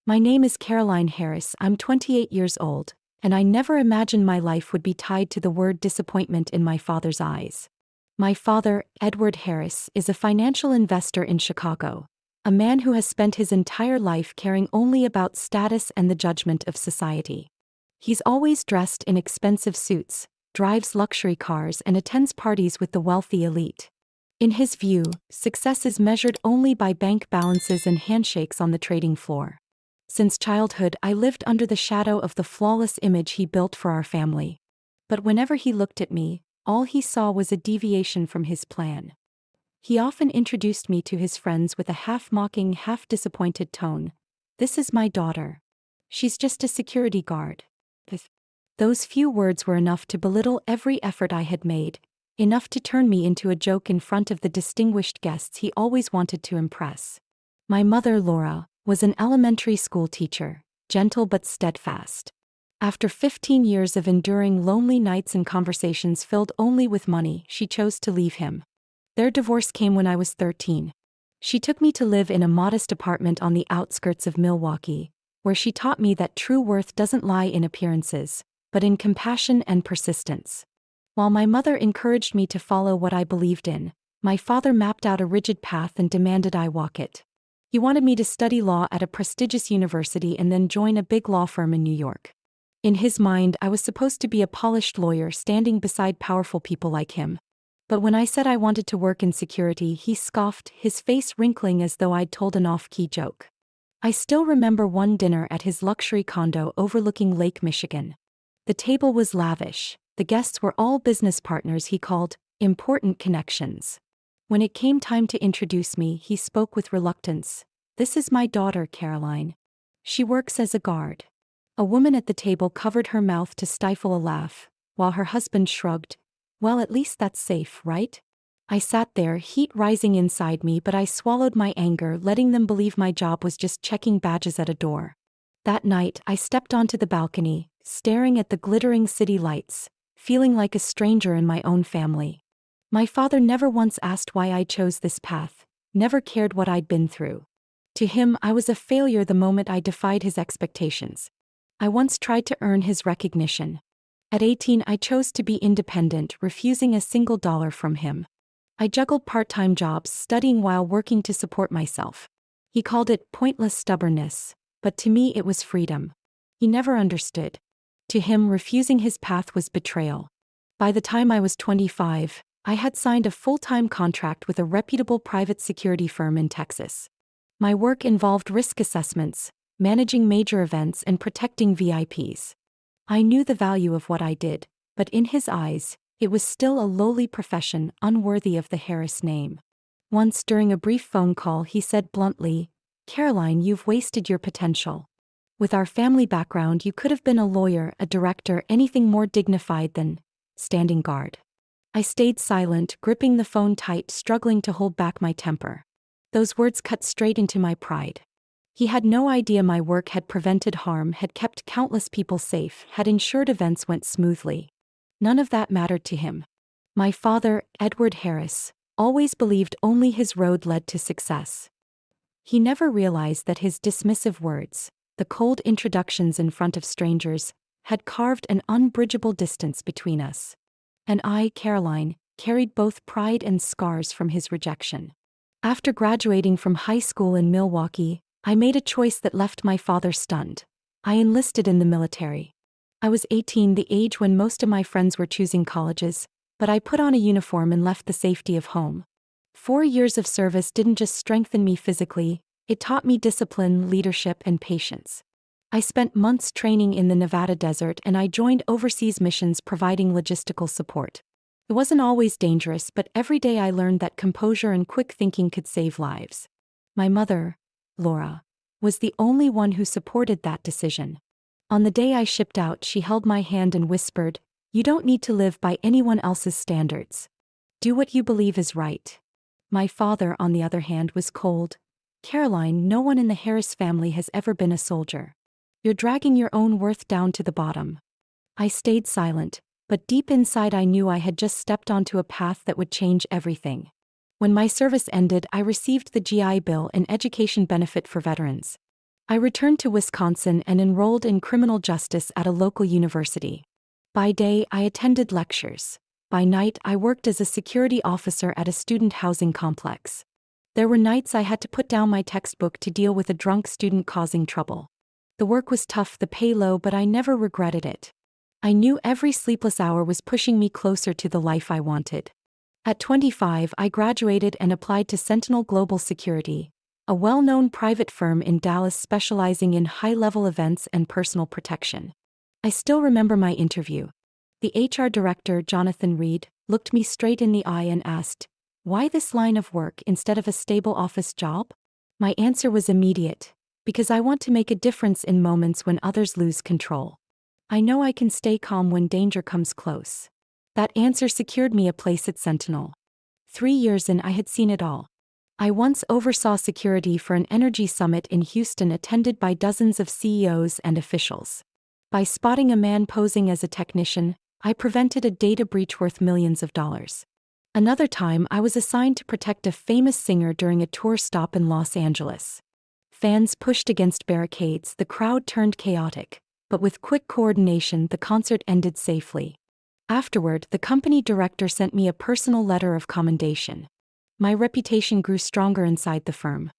My name is Caroline Harris. I'm 28 years old, and I never imagined my life would be tied to the word disappointment in my father's eyes. My father, Edward Harris, is a financial investor in Chicago, a man who has spent his entire life caring only about status and the judgment of society. He's always dressed in expensive suits, drives luxury cars, and attends parties with the wealthy elite. In his view, success is measured only by bank balances and handshakes on the trading floor. Since childhood, I lived under the shadow of the flawless image he built for our family. But whenever he looked at me, all he saw was a deviation from his plan. He often introduced me to his friends with a half-mocking, half-disappointed tone. "This is my daughter. She's just a security guard." Those few words were enough to belittle every effort I had made, enough to turn me into a joke in front of the distinguished guests he always wanted to impress. My mother, Laura, was an elementary school teacher, gentle but steadfast. After 15 years of enduring lonely nights and conversations filled only with money, she chose to leave him. Their divorce came when I was 13. She took me to live in a modest apartment on the outskirts of Milwaukee, where she taught me that true worth doesn't lie in appearances, but in compassion and persistence. While my mother encouraged me to follow what I believed in, my father mapped out a rigid path and demanded I walk it. He wanted me to study law at a prestigious university and then join a big law firm in New York. In his mind, I was supposed to be a polished lawyer standing beside powerful people like him. But when I said I wanted to work in security, he scoffed, his face wrinkling as though I'd told an off-key joke. I still remember one dinner at his luxury condo overlooking Lake Michigan. The table was lavish. The guests were all business partners he called important connections. When it came time to introduce me, he spoke with reluctance. "This is my daughter, Caroline. She works as a guard." A woman at the table covered her mouth to stifle a laugh, while her husband shrugged. "Well, at least that's safe, right?" I sat there, heat rising inside me, but I swallowed my anger, letting them believe my job was just checking badges at a door. That night, I stepped onto the balcony, staring at the glittering city lights, feeling like a stranger in my own family. My father never once asked why I chose this path, never cared what I'd been through. To him, I was a failure the moment I defied his expectations. I once tried to earn his recognition. At 18, I chose to be independent, refusing a single dollar from him. I juggled part-time jobs, studying while working to support myself. He called it pointless stubbornness, but to me it was freedom. He never understood. To him, refusing his path was betrayal. By the time I was 25, I had signed a full-time contract with a reputable private security firm in Texas. My work involved risk assessments, managing major events, and protecting VIPs. I knew the value of what I did, but in his eyes, it was still a lowly profession unworthy of the Harris name. Once during a brief phone call, he said bluntly, "Caroline, you've wasted your potential. With our family background, you could have been a lawyer, a director, anything more dignified than standing guard." I stayed silent, gripping the phone tight, struggling to hold back my temper. Those words cut straight into my pride. He had no idea my work had prevented harm, had kept countless people safe, had ensured events went smoothly. None of that mattered to him. My father, Edward Harris, always believed only his road led to success. He never realized that his dismissive words, the cold introductions in front of strangers, had carved an unbridgeable distance between us. And I, Caroline, carried both pride and scars from his rejection. After graduating from high school in Milwaukee, I made a choice that left my father stunned. I enlisted in the military. I was 18, the age when most of my friends were choosing colleges, but I put on a uniform and left the safety of home. 4 years of service didn't just strengthen me physically, it taught me discipline, leadership, and patience. I spent months training in the Nevada desert, and I joined overseas missions providing logistical support. It wasn't always dangerous, but every day I learned that composure and quick thinking could save lives. My mother, Laura, was the only one who supported that decision. On the day I shipped out, she held my hand and whispered, "You don't need to live by anyone else's standards. Do what you believe is right." My father, on the other hand, was cold. "Caroline, no one in the Harris family has ever been a soldier. You're dragging your own worth down to the bottom." I stayed silent, but deep inside I knew I had just stepped onto a path that would change everything. When my service ended, I received the GI Bill, an education benefit for veterans. I returned to Wisconsin and enrolled in criminal justice at a local university. By day, I attended lectures. By night, I worked as a security officer at a student housing complex. There were nights I had to put down my textbook to deal with a drunk student causing trouble. The work was tough, the pay low, but I never regretted it. I knew every sleepless hour was pushing me closer to the life I wanted. At 25, I graduated and applied to Sentinel Global Security, a well-known private firm in Dallas specializing in high-level events and personal protection. I still remember my interview. The HR director, Jonathan Reed, looked me straight in the eye and asked, "Why this line of work instead of a stable office job?" My answer was immediate: because I want to make a difference in moments when others lose control. I know I can stay calm when danger comes close. That answer secured me a place at Sentinel. 3 years in, I had seen it all. I once oversaw security for an energy summit in Houston attended by dozens of CEOs and officials. By spotting a man posing as a technician, I prevented a data breach worth millions of dollars. Another time, I was assigned to protect a famous singer during a tour stop in Los Angeles. Fans pushed against barricades, the crowd turned chaotic, but with quick coordination, the concert ended safely. Afterward, the company director sent me a personal letter of commendation. My reputation grew stronger inside the firm.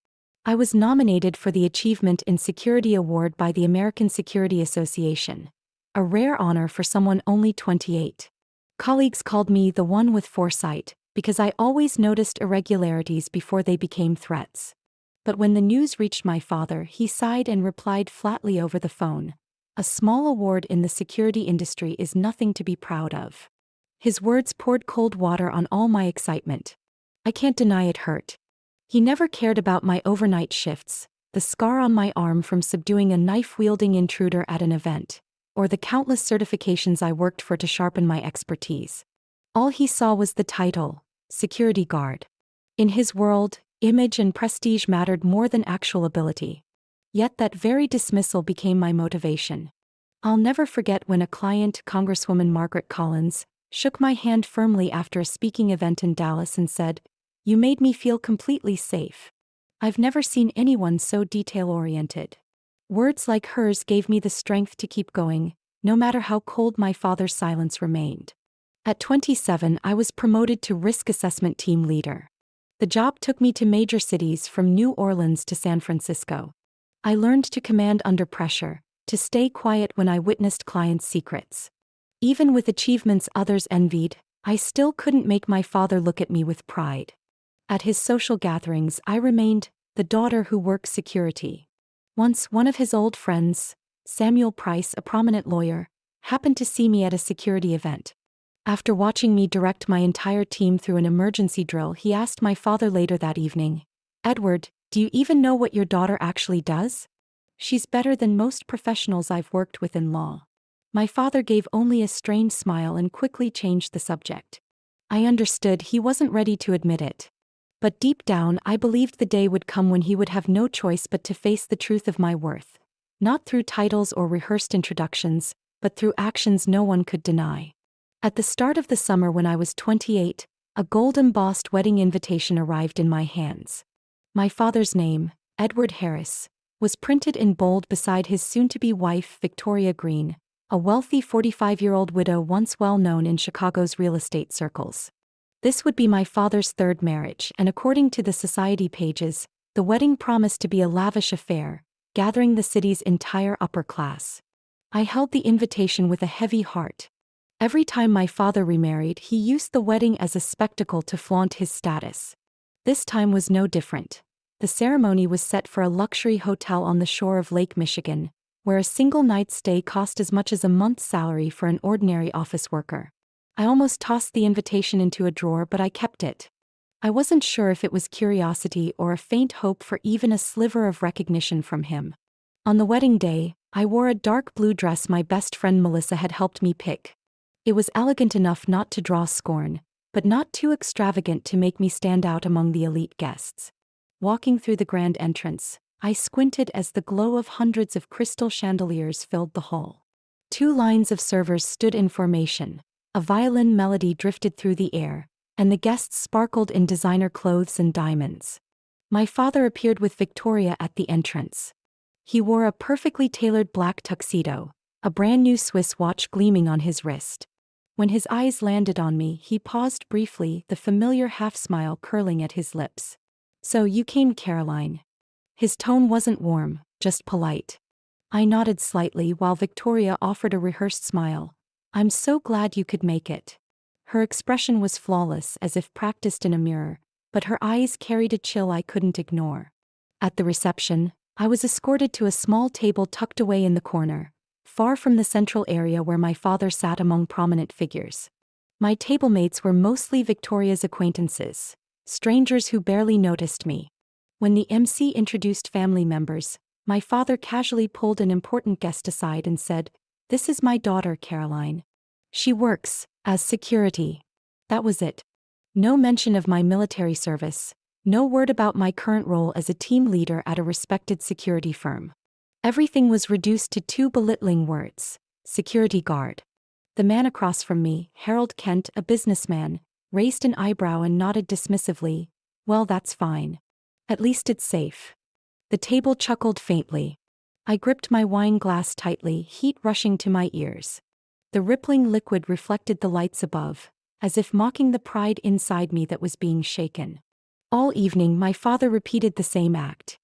I was nominated for the Achievement in Security Award by the American Security Association, a rare honor for someone only 28. Colleagues called me the one with foresight, because I always noticed irregularities before they became threats. But when the news reached my father, he sighed and replied flatly over the phone, "A small award in the security industry is nothing to be proud of." His words poured cold water on all my excitement. I can't deny it hurt. He never cared about my overnight shifts, the scar on my arm from subduing a knife-wielding intruder at an event, or the countless certifications I worked for to sharpen my expertise. All he saw was the title, security guard. In his world, image and prestige mattered more than actual ability. Yet that very dismissal became my motivation. I'll never forget when a client, Congresswoman Margaret Collins, shook my hand firmly after a speaking event in Dallas and said, "You made me feel completely safe." I've never seen anyone so detail-oriented. Words like hers gave me the strength to keep going, no matter how cold my father's silence remained. At 27, I was promoted to risk assessment team leader. The job took me to major cities from New Orleans to San Francisco. I learned to command under pressure, to stay quiet when I witnessed clients' secrets. Even with achievements others envied, I still couldn't make my father look at me with pride. At his social gatherings, I remained the daughter who works security. Once, one of his old friends, Samuel Price, a prominent lawyer, happened to see me at a security event. After watching me direct my entire team through an emergency drill, he asked my father later that evening, "Edward, do you even know what your daughter actually does? She's better than most professionals I've worked with in law." My father gave only a strained smile and quickly changed the subject. I understood he wasn't ready to admit it. But deep down, I believed the day would come when he would have no choice but to face the truth of my worth. Not through titles or rehearsed introductions, but through actions no one could deny. At the start of the summer when I was 28, a gold-embossed wedding invitation arrived in my hands. My father's name, Edward Harris, was printed in bold beside his soon-to-be wife, Victoria Green, a wealthy 45-year-old widow once well known in Chicago's real estate circles. This would be my father's third marriage, and according to the society pages, the wedding promised to be a lavish affair, gathering the city's entire upper class. I held the invitation with a heavy heart. Every time my father remarried, he used the wedding as a spectacle to flaunt his status. This time was no different. The ceremony was set for a luxury hotel on the shore of Lake Michigan, where a single night's stay cost as much as a month's salary for an ordinary office worker. I almost tossed the invitation into a drawer, but I kept it. I wasn't sure if it was curiosity or a faint hope for even a sliver of recognition from him. On the wedding day, I wore a dark blue dress my best friend Melissa had helped me pick. It was elegant enough not to draw scorn, but not too extravagant to make me stand out among the elite guests. Walking through the grand entrance, I squinted as the glow of hundreds of crystal chandeliers filled the hall. 2 lines of servers stood in formation. A violin melody drifted through the air, and the guests sparkled in designer clothes and diamonds. My father appeared with Victoria at the entrance. He wore a perfectly tailored black tuxedo, a brand new Swiss watch gleaming on his wrist. When his eyes landed on me, he paused briefly, the familiar half-smile curling at his lips. "So you came, Caroline." His tone wasn't warm, just polite. I nodded slightly while Victoria offered a rehearsed smile. "I'm so glad you could make it." Her expression was flawless, as if practiced in a mirror, but her eyes carried a chill I couldn't ignore. At the reception, I was escorted to a small table tucked away in the corner, far from the central area where my father sat among prominent figures. My tablemates were mostly Victoria's acquaintances, strangers who barely noticed me. When the MC introduced family members, my father casually pulled an important guest aside and said, "This is my daughter, Caroline. She works as security." That was it. No mention of my military service, no word about my current role as a team leader at a respected security firm. Everything was reduced to two belittling words: security guard. The man across from me, Harold Kent, a businessman, raised an eyebrow and nodded dismissively. "Well, that's fine. At least it's safe." The table chuckled faintly. I gripped my wine glass tightly, heat rushing to my ears. The rippling liquid reflected the lights above, as if mocking the pride inside me that was being shaken. All evening my father repeated the same act.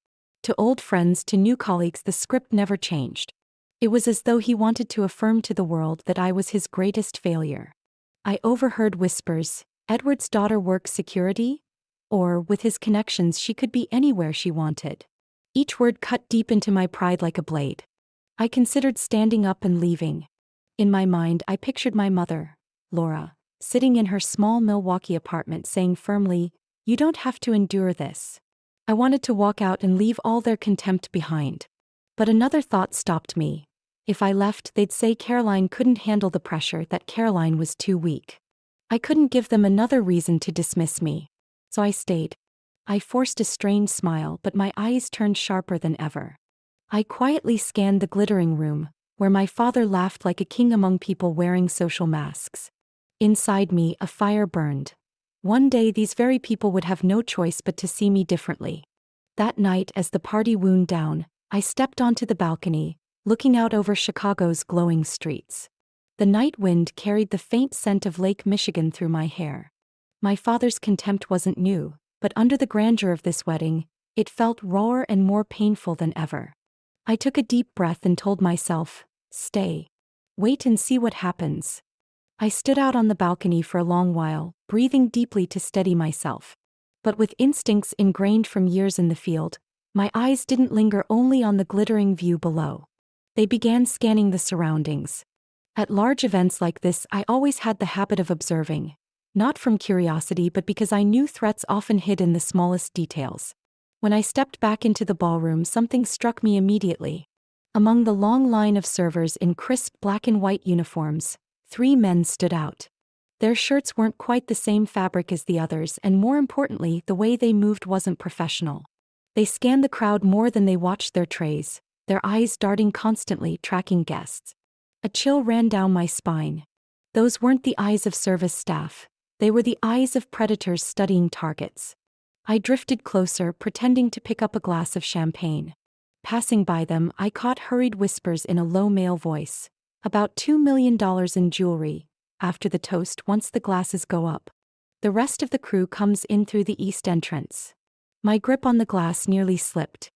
To old friends, to new colleagues, the script never changed. It was as though he wanted to affirm to the world that I was his greatest failure. I overheard whispers: "Edward's daughter works security?" Or, "With his connections, she could be anywhere she wanted." Each word cut deep into my pride like a blade. I considered standing up and leaving. In my mind, I pictured my mother, Laura, sitting in her small Milwaukee apartment saying firmly, "You don't have to endure this." I wanted to walk out and leave all their contempt behind. But another thought stopped me. If I left, they'd say Caroline couldn't handle the pressure, that Caroline was too weak. I couldn't give them another reason to dismiss me. So I stayed. I forced a strained smile, but my eyes turned sharper than ever. I quietly scanned the glittering room, where my father laughed like a king among people wearing social masks. Inside me, a fire burned. One day these very people would have no choice but to see me differently. That night, as the party wound down, I stepped onto the balcony, looking out over Chicago's glowing streets. The night wind carried the faint scent of Lake Michigan through my hair. My father's contempt wasn't new, but under the grandeur of this wedding, it felt rawer and more painful than ever. I took a deep breath and told myself, "Stay. Wait and see what happens." I stood out on the balcony for a long while, breathing deeply to steady myself. But with instincts ingrained from years in the field, my eyes didn't linger only on the glittering view below. They began scanning the surroundings. At large events like this, I always had the habit of observing, not from curiosity but because I knew threats often hid in the smallest details. When I stepped back into the ballroom, something struck me immediately. Among the long line of servers in crisp black and white uniforms, 3 men stood out. Their shirts weren't quite the same fabric as the others, and more importantly, the way they moved wasn't professional. They scanned the crowd more than they watched their trays, their eyes darting constantly, tracking guests. A chill ran down my spine. Those weren't the eyes of service staff. They were the eyes of predators studying targets. I drifted closer, pretending to pick up a glass of champagne. Passing by them, I caught hurried whispers in a low male voice. "About $2 million in jewelry. After the toast, once the glasses go up. The rest of the crew comes in through the east entrance." My grip on the glass nearly slipped.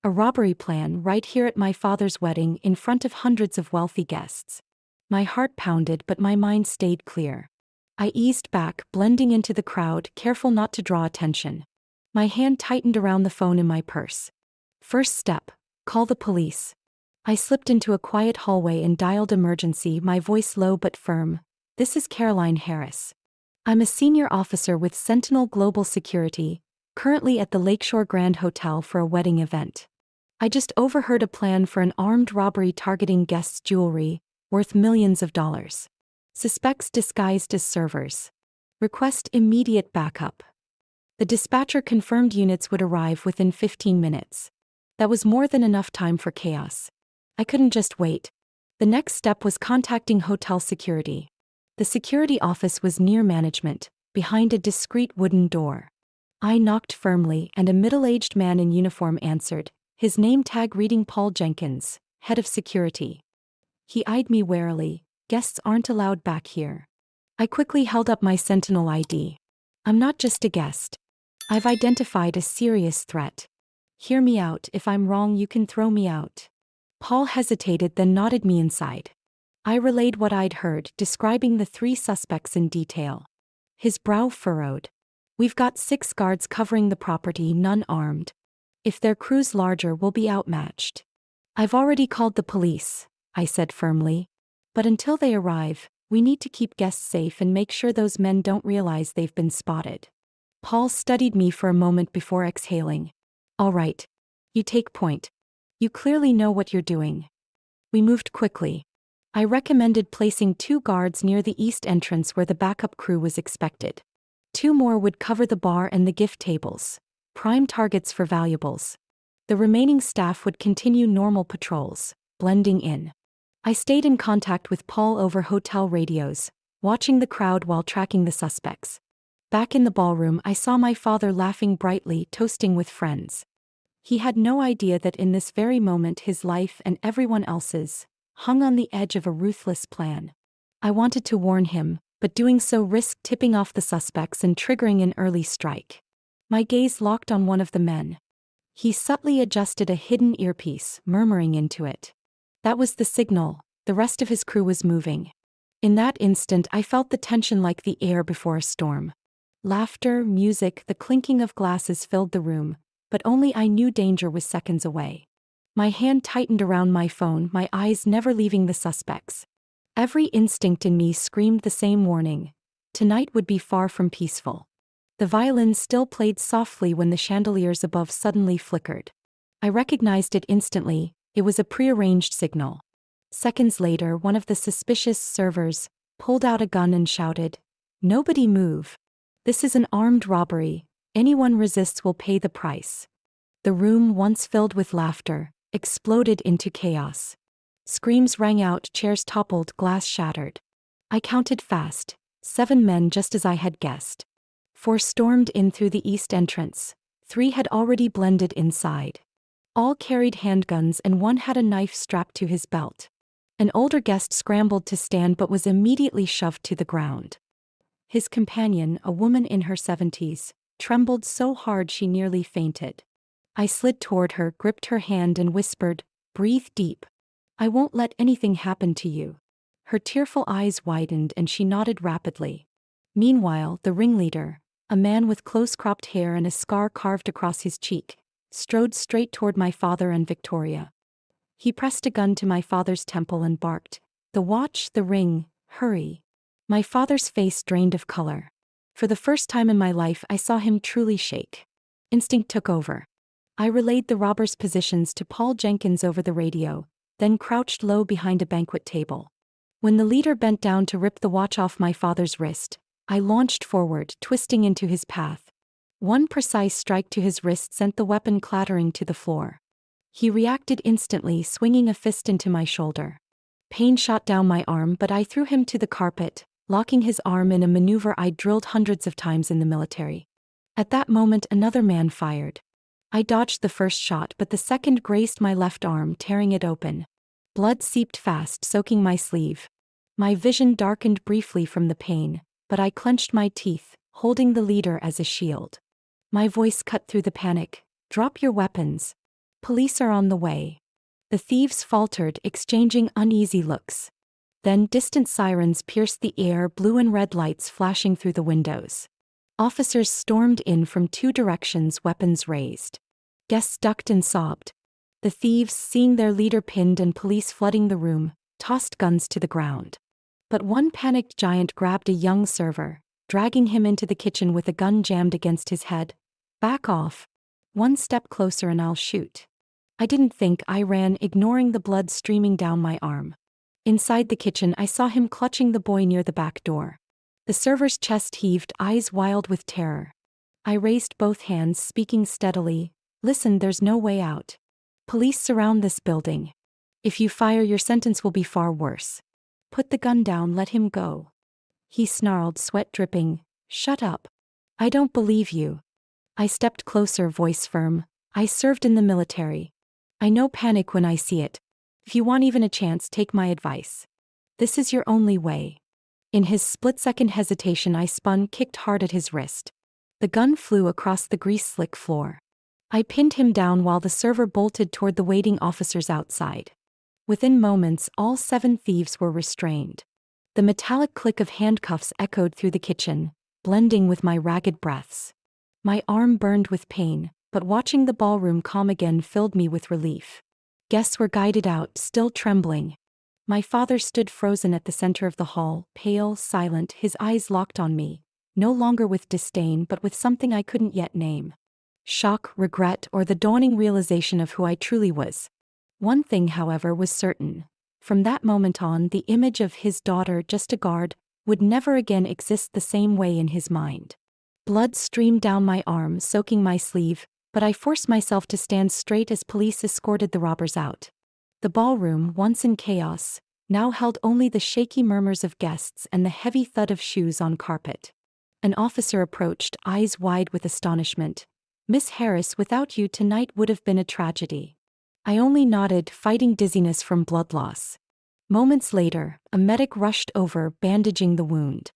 A robbery plan right here at my father's wedding in front of hundreds of wealthy guests. My heart pounded, but my mind stayed clear. I eased back, blending into the crowd, careful not to draw attention. My hand tightened around the phone in my purse. First step: call the police. I slipped into a quiet hallway and dialed emergency, my voice low but firm. "This is Caroline Harris. I'm a senior officer with Sentinel Global Security, currently at the Lakeshore Grand Hotel for a wedding event. I just overheard a plan for an armed robbery targeting guests' jewelry, worth millions of dollars. Suspects disguised as servers. Request immediate backup." The dispatcher confirmed units would arrive within 15 minutes. That was more than enough time for chaos. I couldn't just wait. The next step was contacting hotel security. The security office was near management, behind a discreet wooden door. I knocked firmly, and a middle-aged man in uniform answered. His name tag reading Paul Jenkins, head of security. He eyed me warily. Guests aren't allowed back here. I quickly held up my Sentinel ID. I'm not just a guest. I've identified a serious threat. Hear me out. If I'm wrong, you can throw me out. Paul hesitated, then nodded me inside. I relayed what I'd heard, describing the 3 suspects in detail. His brow furrowed. We've got 6 guards covering the property, none armed. If their crew's larger, we'll be outmatched. I've already called the police, I said firmly. But until they arrive, we need to keep guests safe and make sure those men don't realize they've been spotted. Paul studied me for a moment before exhaling. All right. You take point. You clearly know what you're doing. We moved quickly. I recommended placing 2 guards near the east entrance where the backup crew was expected. 2 more would cover the bar and the gift tables, prime targets for valuables. The remaining staff would continue normal patrols, blending in. I stayed in contact with Paul over hotel radios, watching the crowd while tracking the suspects. Back in the ballroom, I saw my father laughing brightly, toasting with friends. He had no idea that in this very moment his life and everyone else's hung on the edge of a ruthless plan. I wanted to warn him, but doing so risked tipping off the suspects and triggering an early strike. My gaze locked on one of the men. He subtly adjusted a hidden earpiece, murmuring into it. That was the signal. The rest of his crew was moving. In that instant, I felt the tension like the air before a storm. Laughter, music, the clinking of glasses filled the room, but only I knew danger was seconds away. My hand tightened around my phone, my eyes never leaving the suspects. Every instinct in me screamed the same warning. Tonight would be far from peaceful. The violins still played softly when the chandeliers above suddenly flickered. I recognized it instantly. It was a prearranged signal. Seconds later, one of the suspicious servers pulled out a gun and shouted, "Nobody move. This is an armed robbery. Anyone resists will pay the price." The room, once filled with laughter, exploded into chaos. Screams rang out, chairs toppled, glass shattered. I counted fast. 7 men, just as I had guessed. 4 stormed in through the east entrance. 3 had already blended inside. All carried handguns and 1 had a knife strapped to his belt. An older guest scrambled to stand but was immediately shoved to the ground. His companion, a woman in her 70s, trembled so hard she nearly fainted. I slid toward her, gripped her hand and whispered, "Breathe deep. I won't let anything happen to you." Her tearful eyes widened and she nodded rapidly. Meanwhile, the ringleader, a man with close-cropped hair and a scar carved across his cheek, strode straight toward my father and Victoria. He pressed a gun to my father's temple and barked, "The watch, the ring, hurry." My father's face drained of color. For the first time in my life, I saw him truly shake. Instinct took over. I relayed the robbers' positions to Paul Jenkins over the radio, then crouched low behind a banquet table. When the leader bent down to rip the watch off my father's wrist, I launched forward, twisting into his path. One precise strike to his wrist sent the weapon clattering to the floor. He reacted instantly, swinging a fist into my shoulder. Pain shot down my arm, but I threw him to the carpet, locking his arm in a maneuver I'd drilled hundreds of times in the military. At that moment, another man fired. I dodged the first shot, but the second grazed my left arm, tearing it open. Blood seeped fast, soaking my sleeve. My vision darkened briefly from the pain, but I clenched my teeth, holding the leader as a shield. My voice cut through the panic. "Drop your weapons. Police are on the way." The thieves faltered, exchanging uneasy looks. Then distant sirens pierced the air, blue and red lights flashing through the windows. Officers stormed in from 2 directions, weapons raised. Guests ducked and sobbed. The thieves, seeing their leader pinned and police flooding the room, tossed guns to the ground. But one panicked giant grabbed a young server, dragging him into the kitchen with a gun jammed against his head. "Back off. 1 step closer and I'll shoot." I didn't think, I ran, ignoring the blood streaming down my arm. Inside the kitchen, I saw him clutching the boy near the back door. The server's chest heaved, eyes wild with terror. I raised both hands, speaking steadily. "Listen, there's no way out. Police surround this building. If you fire, your sentence will be far worse. Put the gun down, let him go." He snarled, sweat dripping. "Shut up. I don't believe you." I stepped closer, voice firm. "I served in the military. I know panic when I see it. If you want even a chance, take my advice. This is your only way. In his split-second hesitation, I spun, kicked hard at his wrist. The gun flew across the grease-slick floor. I pinned him down while the server bolted toward the waiting officers outside. Within moments, all 7 thieves were restrained. The metallic click of handcuffs echoed through the kitchen, blending with my ragged breaths. My arm burned with pain, but watching the ballroom calm again filled me with relief. Guests were guided out, still trembling. My father stood frozen at the center of the hall, pale, silent, his eyes locked on me, no longer with disdain but with something I couldn't yet name. Shock, regret, or the dawning realization of who I truly was. One thing, however, was certain. From that moment on, the image of his daughter, just a guard, would never again exist the same way in his mind. Blood streamed down my arm, soaking my sleeve, but I forced myself to stand straight as police escorted the robbers out. The ballroom, once in chaos, now held only the shaky murmurs of guests and the heavy thud of shoes on carpet. An officer approached, eyes wide with astonishment. "Miss Harris, without you tonight would have been a tragedy." I only nodded, fighting dizziness from blood loss. Moments later, a medic rushed over, bandaging the wound.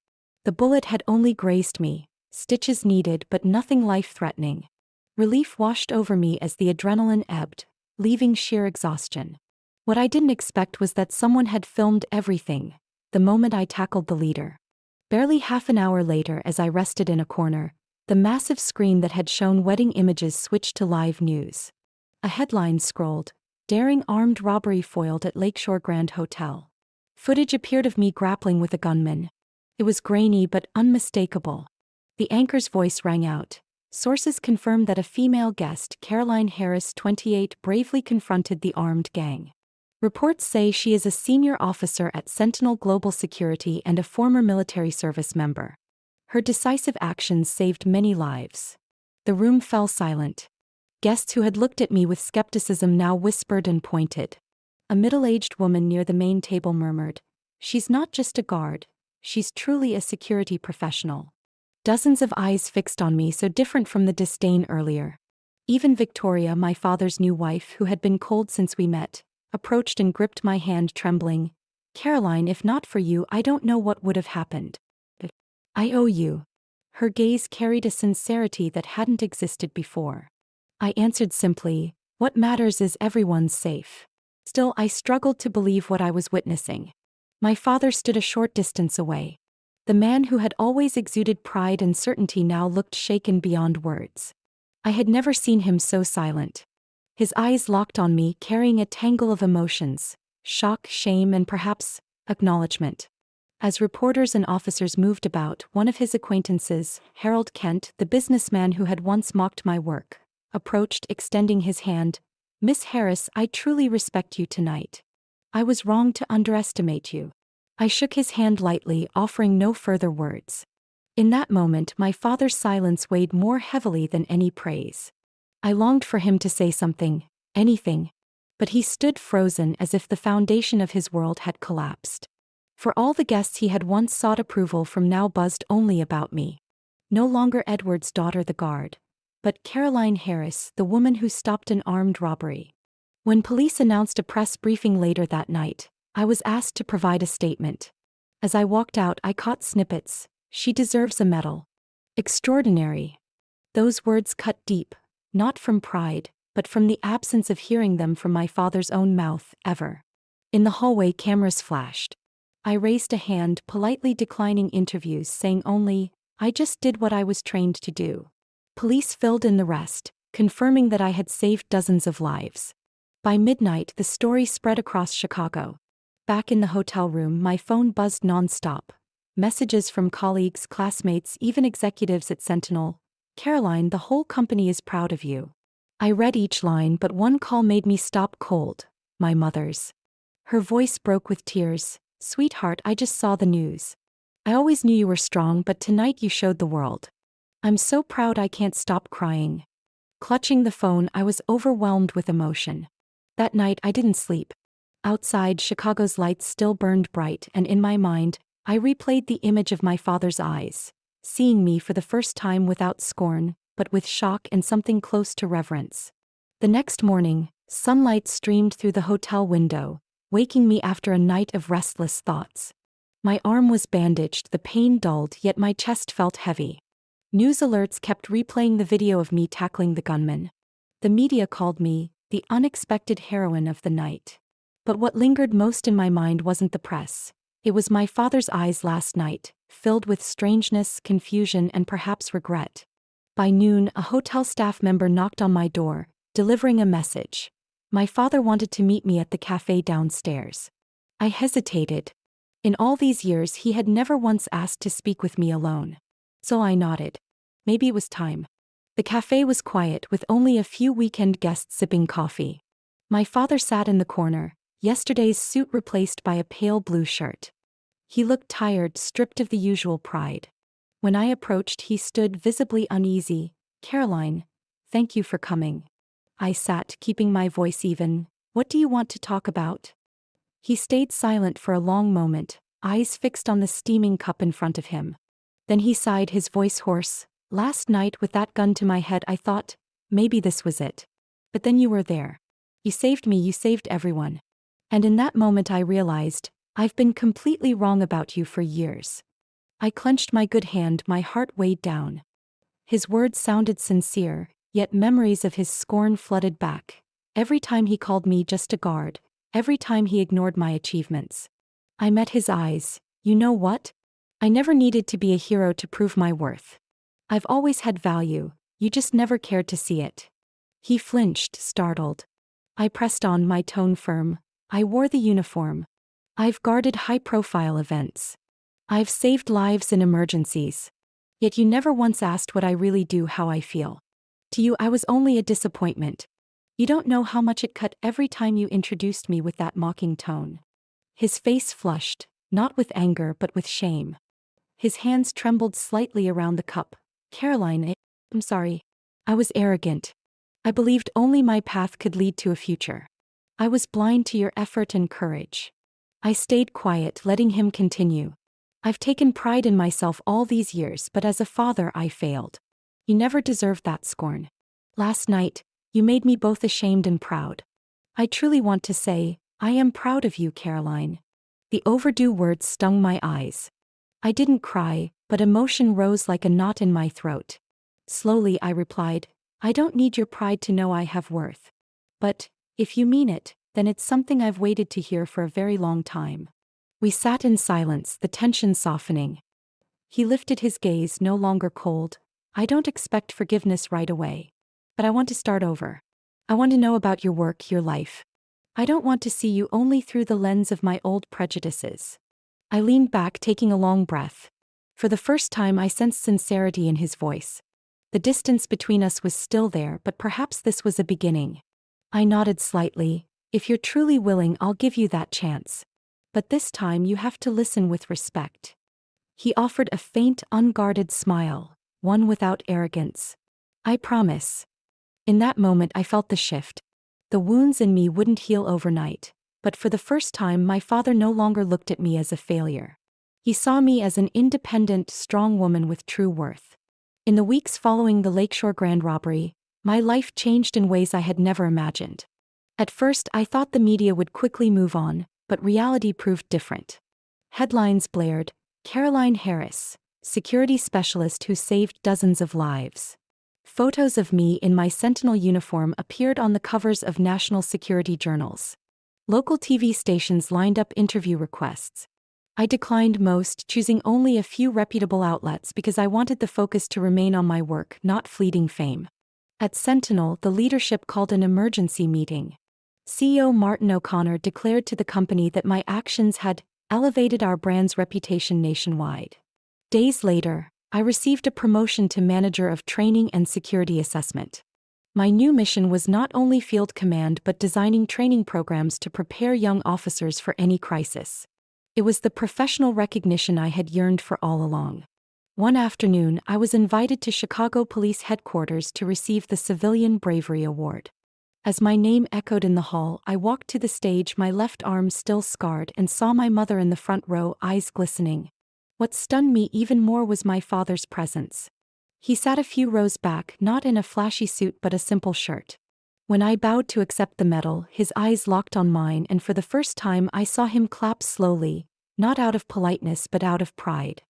The bullet had only grazed me, stitches needed but nothing life-threatening. Relief washed over me as the adrenaline ebbed, leaving sheer exhaustion. What I didn't expect was that someone had filmed everything, the moment I tackled the leader. Barely half an hour later, as I rested in a corner, the massive screen that had shown wedding images switched to live news. A headline scrolled, "Daring armed robbery foiled at Lakeshore Grand Hotel." Footage appeared of me grappling with a gunman. It was grainy but unmistakable. The anchor's voice rang out. Sources confirmed that a female guest, Caroline Harris, 28, bravely confronted the armed gang. Reports say she is a senior officer at Sentinel Global Security and a former military service member. Her decisive actions saved many lives. The room fell silent. Guests who had looked at me with skepticism now whispered and pointed. A middle-aged woman near the main table murmured, "She's not just a guard, she's truly a security professional." Dozens of eyes fixed on me, so different from the disdain earlier. Even Victoria, my father's new wife, who had been cold since we met, approached and gripped my hand, trembling. "Caroline, if not for you, I don't know what would have happened." "I owe you." Her gaze carried a sincerity that hadn't existed before. I answered simply, "What matters is everyone's safe." Still, I struggled to believe what I was witnessing. My father stood a short distance away. The man who had always exuded pride and certainty now looked shaken beyond words. I had never seen him so silent. His eyes locked on me, carrying a tangle of emotions: shock, shame, and perhaps acknowledgement. As reporters and officers moved about, one of his acquaintances, Harold Kent, the businessman who had once mocked my work, approached, extending his hand. "Miss Harris, I truly respect you tonight. I was wrong to underestimate you." I shook his hand lightly, offering no further words. In that moment, my father's silence weighed more heavily than any praise. I longed for him to say something, anything. But he stood frozen, as if the foundation of his world had collapsed. For all the guests he had once sought approval from now buzzed only about me. No longer Edward's daughter, the guard, but Caroline Harris, the woman who stopped an armed robbery. When police announced a press briefing later that night, I was asked to provide a statement. As I walked out, I caught snippets. "She deserves a medal." "Extraordinary." Those words cut deep, not from pride, but from the absence of hearing them from my father's own mouth, ever. In the hallway, cameras flashed. I raised a hand, politely declining interviews, saying only, "I just did what I was trained to do." Police filled in the rest, confirming that I had saved dozens of lives. By midnight, the story spread across Chicago. Back in the hotel room, my phone buzzed nonstop. Messages from colleagues, classmates, even executives at Sentinel. "Caroline, the whole company is proud of you." I read each line, but one call made me stop cold. My mother's. Her voice broke with tears. "Sweetheart, I just saw the news. I always knew you were strong, but tonight you showed the world. I'm so proud I can't stop crying." Clutching the phone, I was overwhelmed with emotion. That night I didn't sleep. Outside, Chicago's lights still burned bright, and in my mind, I replayed the image of my father's eyes, seeing me for the first time without scorn, but with shock and something close to reverence. The next morning, Sunlight streamed through the hotel window, waking me after a night of restless thoughts. My arm was bandaged, the pain dulled, yet my chest felt heavy. News alerts kept replaying the video of me tackling the gunman. The media called me the unexpected heroine of the night. But what lingered most in my mind wasn't the press. It was my father's eyes last night, filled with strangeness, confusion, and perhaps regret. By noon, a hotel staff member knocked on my door, delivering a message. My father wanted to meet me at the cafe downstairs. I hesitated. In all these years, he had never once asked to speak with me alone. So I nodded. Maybe it was time. The cafe was quiet, with only a few weekend guests sipping coffee. My father sat in the corner, yesterday's suit replaced by a pale blue shirt. He looked tired, stripped of the usual pride. When I approached, he stood visibly uneasy. "Caroline, thank you for coming." I sat, keeping my voice even. "What do you want to talk about?" He stayed silent for a long moment, eyes fixed on the steaming cup in front of him. Then he sighed, his voice hoarse. "Last night with that gun to my head, I thought, maybe this was it. But then you were there. You saved me, you saved everyone. And in that moment I realized, I've been completely wrong about you for years." I clenched my good hand, my heart weighed down. His words sounded sincere, yet memories of his scorn flooded back. Every time he called me just a guard, every time he ignored my achievements. I met his eyes. "You know what? I never needed to be a hero to prove my worth. I've always had value, you just never cared to see it." He flinched, startled. I pressed on, my tone firm. "I wore the uniform. I've guarded high-profile events. I've saved lives in emergencies. Yet you never once asked what I really do, how I feel. To you, I was only a disappointment. You don't know how much it cut every time you introduced me with that mocking tone." His face flushed, not with anger but with shame. His hands trembled slightly around the cup. "Caroline, I'm sorry. I was arrogant. I believed only my path could lead to a future. I was blind to your effort and courage." I stayed quiet, letting him continue. "I've taken pride in myself all these years, but as a father I failed. You never deserved that scorn. Last night, you made me both ashamed and proud. I truly want to say, I am proud of you, Caroline." The overdue words stung my eyes. I didn't cry, but emotion rose like a knot in my throat. Slowly I replied, "I don't need your pride to know I have worth. But, if you mean it, then it's something I've waited to hear for a very long time." We sat in silence, the tension softening. He lifted his gaze, no longer cold. "I don't expect forgiveness right away. But I want to start over. I want to know about your work, your life. I don't want to see you only through the lens of my old prejudices." I leaned back, taking a long breath. For the first time I sensed sincerity in his voice. The distance between us was still there, but perhaps this was a beginning. I nodded slightly. "If you're truly willing, I'll give you that chance. But this time you have to listen with respect." He offered a faint, unguarded smile, one without arrogance. "I promise." In that moment I felt the shift. The wounds in me wouldn't heal overnight, but for the first time my father no longer looked at me as a failure. He saw me as an independent, strong woman with true worth. In the weeks following the Lakeshore grand robbery, my life changed in ways I had never imagined. At first I thought the media would quickly move on, but reality proved different. Headlines blared, "Caroline Harris, security specialist who saved dozens of lives." Photos of me in my Sentinel uniform appeared on the covers of national security journals. Local TV stations lined up interview requests. I declined most, choosing only a few reputable outlets because I wanted the focus to remain on my work, not fleeting fame. At Sentinel, the leadership called an emergency meeting. CEO Martin O'Connor declared to the company that my actions had elevated our brand's reputation nationwide. Days later, I received a promotion to manager of training and security assessment. My new mission was not only field command but designing training programs to prepare young officers for any crisis. It was the professional recognition I had yearned for all along. One afternoon, I was invited to Chicago Police Headquarters to receive the Civilian Bravery Award. As my name echoed in the hall, I walked to the stage, my left arm still scarred, and saw my mother in the front row, eyes glistening. What stunned me even more was my father's presence. He sat a few rows back, not in a flashy suit but a simple shirt. When I bowed to accept the medal, his eyes locked on mine, and for the first time I saw him clap slowly, not out of politeness but out of pride.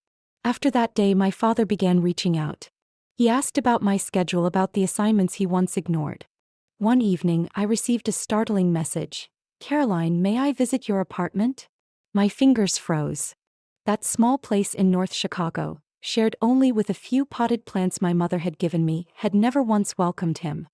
After that day, my father began reaching out. He asked about my schedule, about the assignments he once ignored. One evening, I received a startling message. "Caroline, may I visit your apartment?" My fingers froze. That small place in North Chicago, shared only with a few potted plants my mother had given me, had never once welcomed him.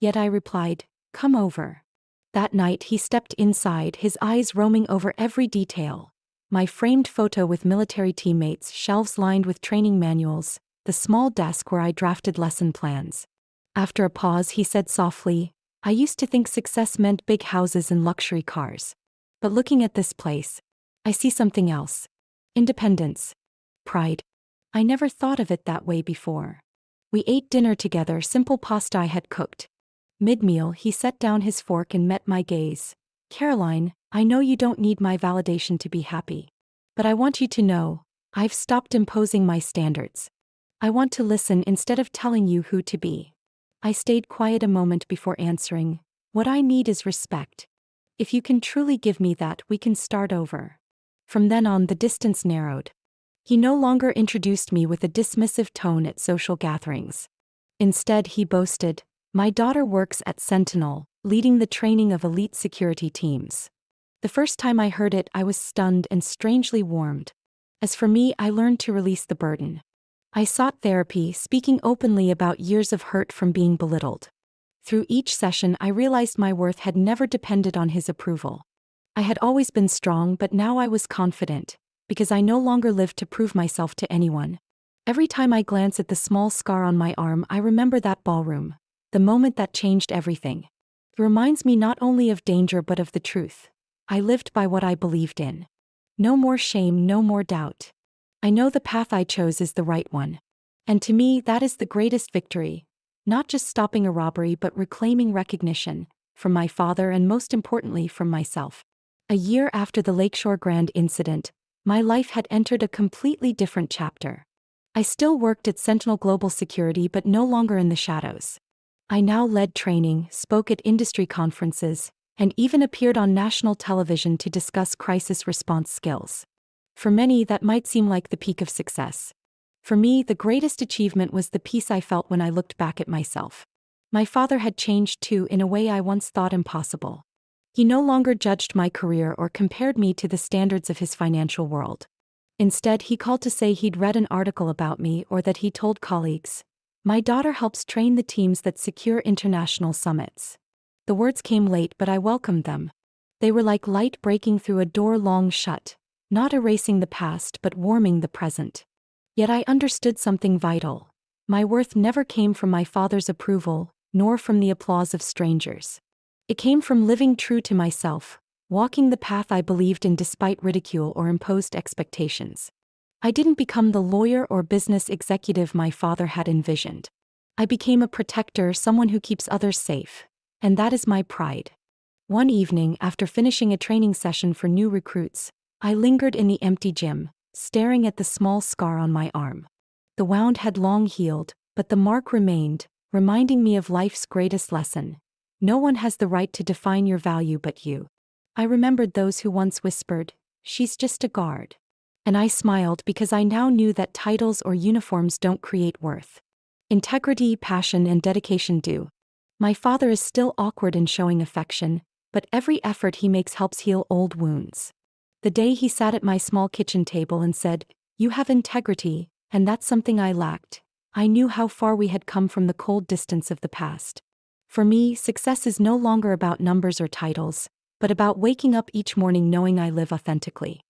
Yet I replied, "Come over." That night he stepped inside, his eyes roaming over every detail. My framed photo with military teammates, shelves lined with training manuals, the small desk where I drafted lesson plans. After a pause, he said softly, "I used to think success meant big houses and luxury cars. But looking at this place, I see something else. Independence. Pride. I never thought of it that way before." We ate dinner together, simple pasta I had cooked. Mid-meal, he set down his fork and met my gaze. "Caroline, I know you don't need my validation to be happy. But I want you to know, I've stopped imposing my standards. I want to listen instead of telling you who to be." I stayed quiet a moment before answering, "What I need is respect. If you can truly give me that, we can start over." From then on, the distance narrowed. He no longer introduced me with a dismissive tone at social gatherings. Instead, he boasted, "My daughter works at Sentinel, leading the training of elite security teams." The first time I heard it, I was stunned and strangely warmed. As for me, I learned to release the burden. I sought therapy, speaking openly about years of hurt from being belittled. Through each session, I realized my worth had never depended on his approval. I had always been strong, but now I was confident, because I no longer lived to prove myself to anyone. Every time I glance at the small scar on my arm, I remember that ballroom, the moment that changed everything. It reminds me not only of danger but of the truth. I lived by what I believed in. No more shame, no more doubt. I know the path I chose is the right one. And to me, that is the greatest victory. Not just stopping a robbery but reclaiming recognition, from my father and most importantly from myself. A year after the Lakeshore Grand incident, my life had entered a completely different chapter. I still worked at Sentinel Global Security but no longer in the shadows. I now led training, spoke at industry conferences, and even appeared on national television to discuss crisis response skills. For many, that might seem like the peak of success. For me, the greatest achievement was the peace I felt when I looked back at myself. My father had changed too, in a way I once thought impossible. He no longer judged my career or compared me to the standards of his financial world. Instead, he called to say he'd read an article about me or that he told colleagues, "My daughter helps train the teams that secure international summits." The words came late, but I welcomed them. They were like light breaking through a door long shut, not erasing the past but warming the present. Yet I understood something vital. My worth never came from my father's approval, nor from the applause of strangers. It came from living true to myself, walking the path I believed in despite ridicule or imposed expectations. I didn't become the lawyer or business executive my father had envisioned. I became a protector, someone who keeps others safe. And that is my pride. One evening, after finishing a training session for new recruits, I lingered in the empty gym, staring at the small scar on my arm. The wound had long healed, but the mark remained, reminding me of life's greatest lesson. No one has the right to define your value but you. I remembered those who once whispered, "She's just a guard." And I smiled because I now knew that titles or uniforms don't create worth. Integrity, passion, and dedication do. My father is still awkward in showing affection, but every effort he makes helps heal old wounds. The day he sat at my small kitchen table and said, "You have integrity," and that's something I lacked, I knew how far we had come from the cold distance of the past. For me, success is no longer about numbers or titles, but about waking up each morning knowing I live authentically.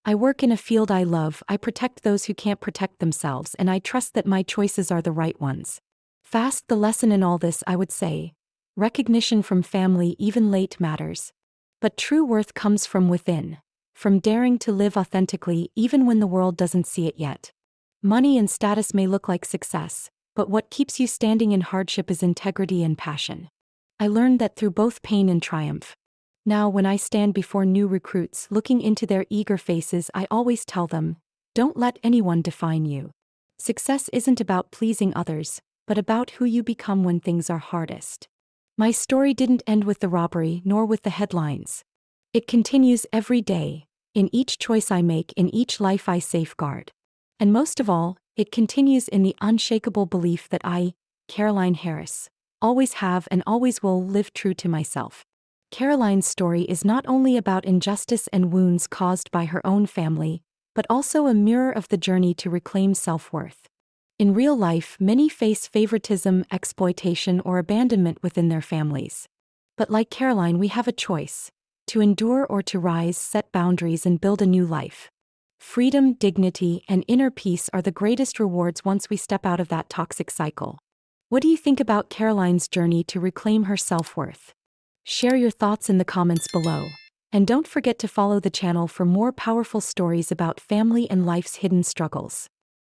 I work in a field I love, I protect those who can't protect themselves, and I trust that my choices are the right ones. Fast, the lesson in all this, I would say. Recognition from family, even late, matters. But true worth comes from within, from daring to live authentically even when the world doesn't see it yet. Money and status may look like success, but what keeps you standing in hardship is integrity and passion. I learned that through both pain and triumph. Now, when I stand before new recruits, looking into their eager faces, I always tell them, don't let anyone define you. Success isn't about pleasing others, but about who you become when things are hardest. My story didn't end with the robbery nor with the headlines. It continues every day, in each choice I make, in each life I safeguard. And most of all, it continues in the unshakable belief that I, Caroline Harris, always have and always will live true to myself. Caroline's story is not only about injustice and wounds caused by her own family, but also a mirror of the journey to reclaim self-worth. In real life, many face favoritism, exploitation, or abandonment within their families. But like Caroline, we have a choice: to endure or to rise, set boundaries, and build a new life. Freedom, dignity, and inner peace are the greatest rewards once we step out of that toxic cycle. What do you think about Caroline's journey to reclaim her self-worth? Share your thoughts in the comments below. And don't forget to follow the channel for more powerful stories about family and life's hidden struggles.